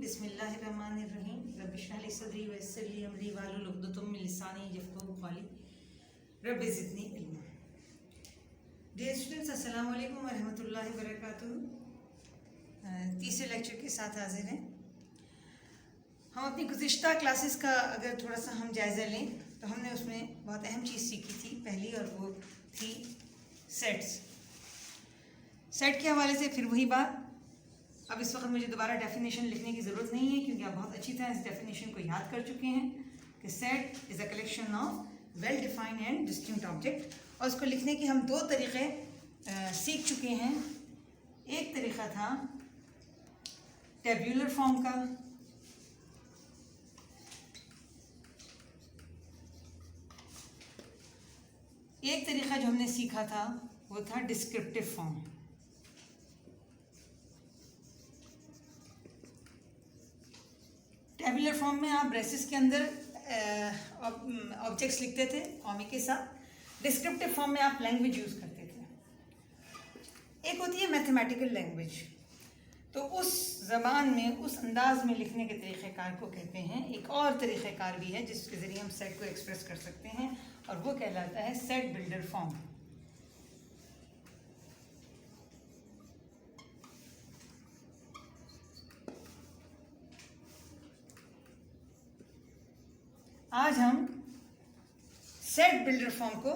बिस्मिल्लाहिर्रहमानिर्रहीम रब्बि इश्रह ली सदरी व यस्सिर ली अमरी वाहलुल उक़दतम मिन लिसानी यफ़क़हू क़ौली रब्बि ज़िदनी इल्मा। डियर स्टूडेंट्स, अस्सलाम वालेकुम व रहमतुल्लाहि व बरकातुहू। तीसरे लेक्चर के साथ हाजिर हैं। हम अपनी गुज़िश्ता क्लासेस का अगर थोड़ा सा हम जायज़ा लें तो हमने उसमें बहुत अहम चीज़ सीखी थी पहली, और वो थी सेट्स। सेट के हवाले से फिर वही बात। अब इस वक्त मुझे दोबारा डेफिनेशन लिखने की ज़रूरत नहीं है क्योंकि आप बहुत अच्छी तरह इस डेफिनेशन को याद कर चुके हैं कि set is a collection of well defined and distinct object. और उसको लिखने के हम दो तरीक़े सीख चुके हैं। एक तरीक़ा था टेब्यूलर फॉर्म का, एक तरीक़ा जो हमने सीखा था वो था डिस्क्रिप्टिव फॉर्म। टेबुलर फॉर्म में आप ब्रेसेस के अंदर ऑब्जेक्ट्स लिखते थे कॉमा के साथ। डिस्क्रिप्टिव फॉर्म में आप लैंग्वेज यूज़ करते थे। एक होती है मैथमेटिकल लैंग्वेज, तो उस ज़बान में उस अंदाज में लिखने के तरीक़ेकार को कहते हैं। एक और तरीक़ेकार भी है जिसके ज़रिए हम सेट को एक्सप्रेस कर सकते हैं और वो कहलाता है सेट बिल्डर फॉर्म। आज हम सेट बिल्डर फॉर्म को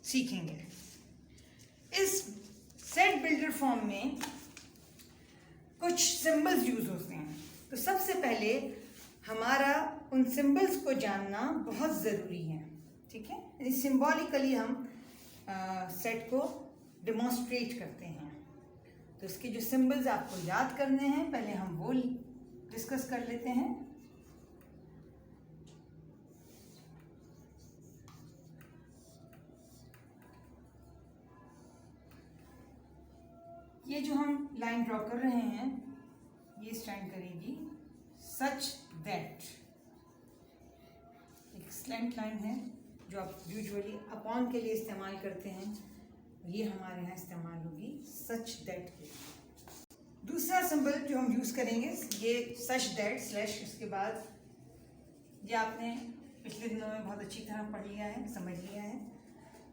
सीखेंगे। इस सेट बिल्डर फॉर्म में कुछ सिंबल्स यूज होते हैं। तो सबसे पहले हमारा उन सिंबल्स को जानना बहुत ज़रूरी है, ठीक है। यानी सिंबॉलिकली हम सेट को डेमोन्स्ट्रेट करते हैं। तो इसके जो सिंबल्स आपको याद करने हैं, पहले हम वो डिस्कस कर लेते हैं। ये जो हम लाइन ड्रॉ कर रहे हैं ये स्टैंड करेगी सच दैट। एक स्लैंट लाइन है जो आप यूजुअली अपॉन के लिए इस्तेमाल करते हैं, ये हमारे यहाँ इस्तेमाल होगी सच दैट के लिए। दूसरा सिंबल जो हम यूज़ करेंगे ये सच दैट स्लैश, इसके बाद ये आपने पिछले दिनों में बहुत अच्छी तरह पढ़ लिया है, समझ लिया है।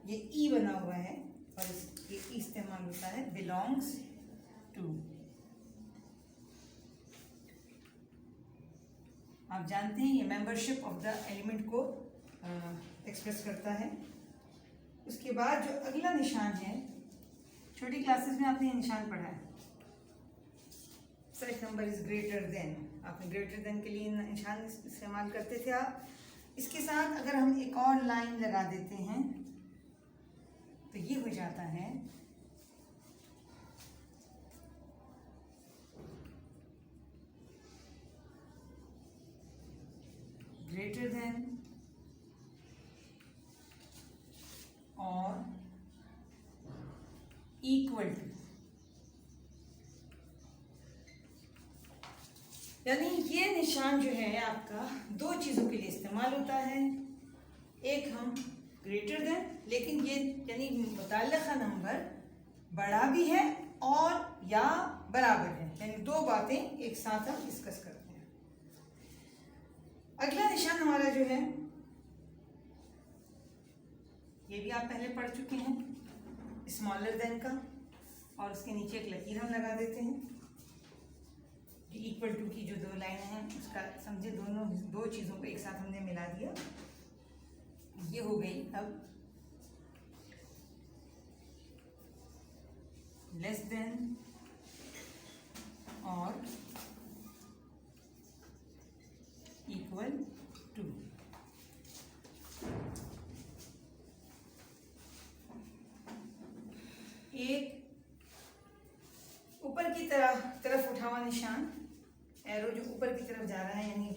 ये ई बना हुआ है और ये इस्तेमाल होता है बिलोंग्स टू। आप जानते हैं ये मेंबरशिप ऑफ द एलिमेंट को एक्सप्रेस करता है। उसके बाद जो अगला निशान है, छोटी क्लासेस में आपने ये निशान पढ़ा है, set number is greater than. आपने ग्रेटर देन के लिए निशान इस्तेमाल करते थे आप। इसके साथ अगर हम एक और लाइन लगा देते हैं तो ये हो जाता है ग्रेटर देन और इक्वल टू। यानी ये निशान जो है आपका दो चीज़ों के लिए इस्तेमाल होता है। एक हम ग्रेटर देन, लेकिन ये यानी मुतल्लिक़ा नंबर बड़ा भी है और या बराबर है, यानी दो बातें एक साथ हम डिस्कस करते हैं। अगला निशान हमारा जो है ये भी आप पहले पढ़ चुके हैं, स्मॉलर देन का, और उसके नीचे एक लकीर हम लगा देते हैं। इक्वल टू की जो दो लाइन हैं उसका समझे, दोनों दो चीज़ों को एक साथ हमने मिला दिया। ये हो गई अब लेस देन और इक्वल टू। एक ऊपर की तरफ उठा हुआ निशान, एरो जो ऊपर की तरफ जा रहा है, यानी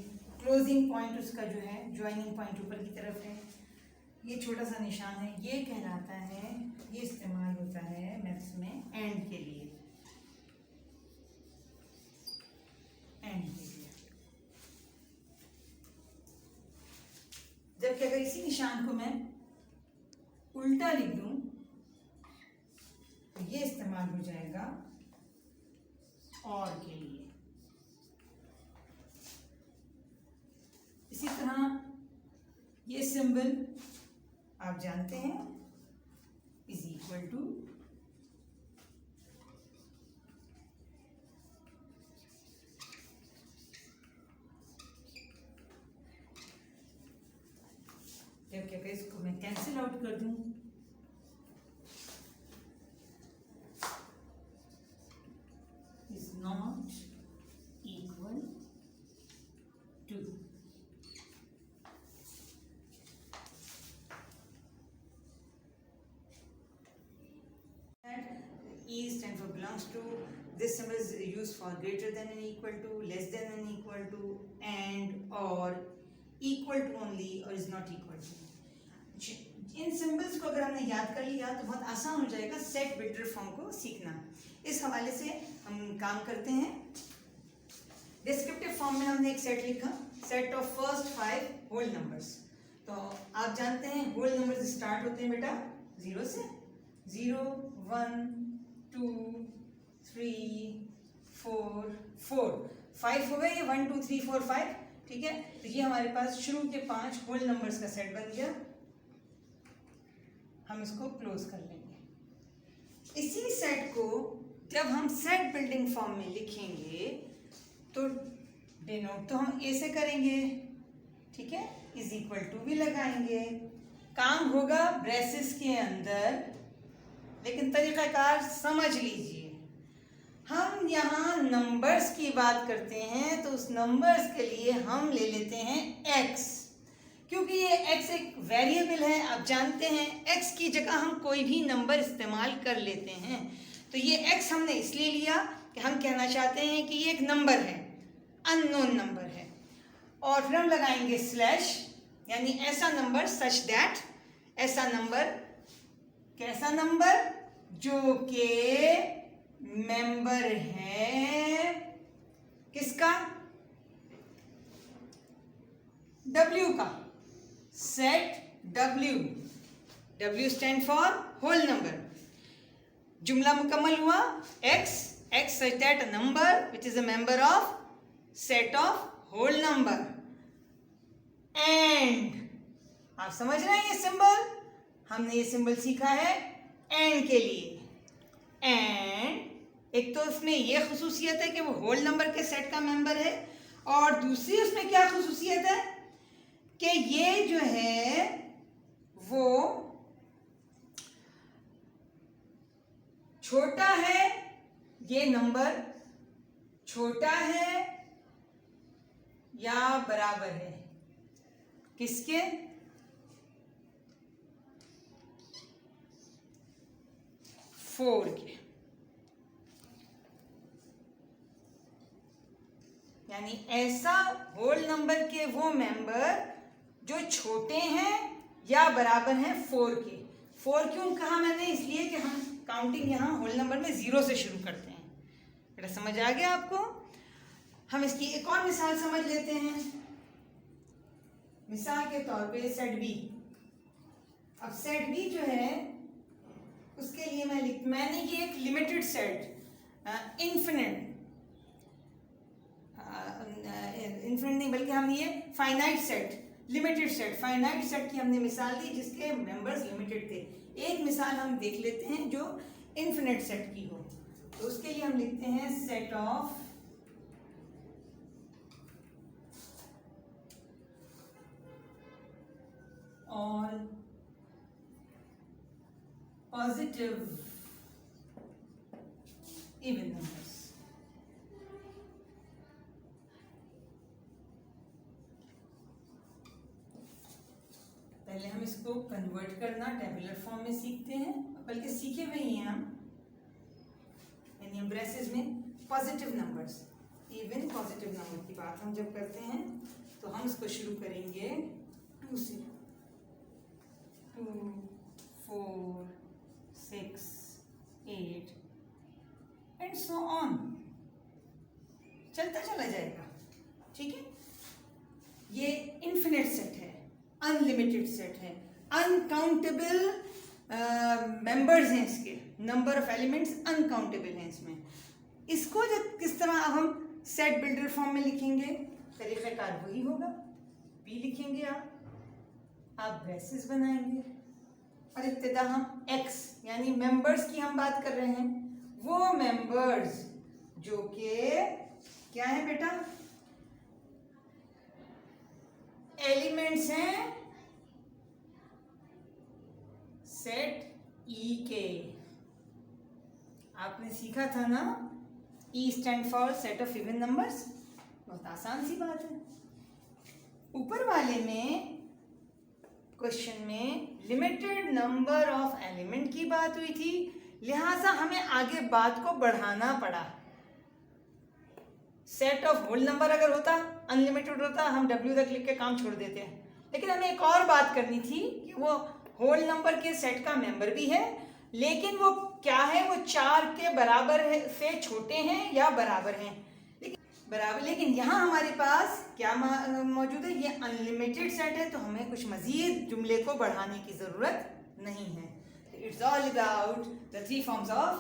क्लोजिंग पॉइंट उसका जो है, ज्वाइनिंग पॉइंट ऊपर की तरफ है, ये छोटा सा निशान है, ये कहलाता है, ये इस्तेमाल होता है मैथ्स में एंड के लिए। एंड के लिए जबकि अगर इसी निशान को मैं उल्टा लिख दूं तो ये इस्तेमाल हो जाएगा और के लिए। ये सिंबल आप जानते हैं इज इक्वल टू जब क्या करें इसको मैं कैंसिल आउट कर दूं, is not equal to E stand for belongs to, this symbol is used for greater than and equal to, less than and equal to, and or equal to only or is not equal to. In symbols को अगर हमने याद कर लिया तो बहुत आसान हो जाएगा सेट बिल्डर फॉर्म को सीखना। इस हवाले से हम काम करते हैं। डिस्क्रिप्टिव फॉर्म में हमने एक सेट लिखा, set of first 5 whole numbers. तो आप जानते हैं होल नंबर्स स्टार्ट होते हैं बेटा 0 से, 0 1 2 3 4 4 5 हो गए, ये 1 2 3 4 5, ठीक है। तो ये हमारे पास शुरू के 5 होल नंबर्स का सेट बन गया। हम इसको क्लोज कर लेंगे। इसी सेट को जब हम सेट बिल्डिंग फॉर्म में लिखेंगे तो डिनोट तो हम ए से करेंगे, ठीक है, इज इक्वल टू भी लगाएंगे, काम होगा ब्रेसेस के अंदर, लेकिन तरीकाकार समझ लीजिए। हम यहाँ नंबर्स की बात करते हैं तो उस नंबर्स के लिए हम ले लेते हैं x, क्योंकि ये x एक वेरिएबल है। आप जानते हैं x की जगह हम कोई भी नंबर इस्तेमाल कर लेते हैं। तो ये x हमने इसलिए लिया कि हम कहना चाहते हैं कि ये एक नंबर है, अननोन नंबर है, और फिर हम लगाएंगे स्लैश, यानी ऐसा नंबर सच दैट, ऐसा नंबर, कैसा नंबर, जो के मेंबर है किसका, W का, set W stand for whole number. जुमला मुकम्मल हुआ, x such that a number which is a member of set of whole number. And आप समझ रहे हैं ये सिंबल, हमने ये सिंबल सीखा है एंड के लिए। एंड एक तो उसमें ये खुसूसियत है कि वो होल नंबर के सेट का मेंबर है, और दूसरी उसमें क्या खुसूसियत है कि ये जो है वो छोटा है, ये नंबर छोटा है या बराबर है किसके, 4 के। यानी ऐसा होल नंबर के वो मेंबर जो छोटे हैं या बराबर हैं 4 के। 4 क्यों कहा मैंने, इसलिए कि हम काउंटिंग यहाँ होल नंबर में 0 से शुरू करते हैं। बेटा समझ आ गया आपको। हम इसकी एक और मिसाल समझ लेते हैं। मिसाल के तौर पे सेट बी। अब सेट बी जो है उसके लिए मैंने ये एक लिमिटेड सेट, इन्फिनिट नहीं बल्कि हम ये finite set, limited set, finite set की हमने मिसाल दी जिसके मेंबर्स लिमिटेड थे। एक मिसाल हम देख लेते हैं जो इन्फिनिट सेट की हो। तो उसके लिए हम लिखते हैं set of all positive even numbers. पहले हम इसको कन्वर्ट करना टेबुलर फॉर्म में सीखते हैं, बल्कि सीखे हुए ही हैं हम, यानी ब्रेसेस में positive numbers, even positive number की बात हम जब करते हैं तो हम इसको शुरू करेंगे 2 से, 2 4 6 8 एंड सो ऑन, चलता चला जाएगा, ठीक है। ये इन्फिनिट सेट है, अनलिमिटेड सेट है, अनकाउंटेबल मेंबर्स हैं इसके, नंबर ऑफ एलिमेंट्स अनकाउंटेबल हैं इसमें। इसको जब किस तरह अब हम सेट बिल्डर फॉर्म में लिखेंगे, तरीक़ाकार वही होगा। बी लिखेंगे आप, आप ब्रेसेस बनाएंगे और इब्तिदा हम एक्स यानी मेंबर्स की हम बात कर रहे हैं, वो मेंबर्स जो कि क्या है बेटा, एलिमेंट्स हैं सेट ई के। आपने सीखा था ना, E stand for set of even numbers. बहुत आसान सी बात है। ऊपर वाले में क्वेश्चन में लिमिटेड नंबर ऑफ एलिमेंट की बात हुई थी, लिहाजा हमें आगे बात को बढ़ाना पड़ा। सेट ऑफ होल नंबर अगर होता, अनलिमिटेड होता, हम डब्ल्यू तक लिख के काम छोड़ देते हैं। लेकिन हमें एक और बात करनी थी कि वो होल नंबर के सेट का मेंबर भी है, लेकिन वो क्या है, वो 4 के बराबर है से छोटे हैं या बराबर हैं। लेकिन यहाँ हमारे पास क्या मौजूद है, ये अनलिमिटेड सेट है, तो हमें कुछ मजीद जुमले को बढ़ाने की ज़रूरत नहीं है। It's all about the 3 forms of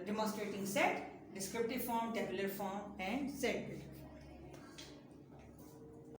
demonstrating set: descriptive form, tabular form and set builder.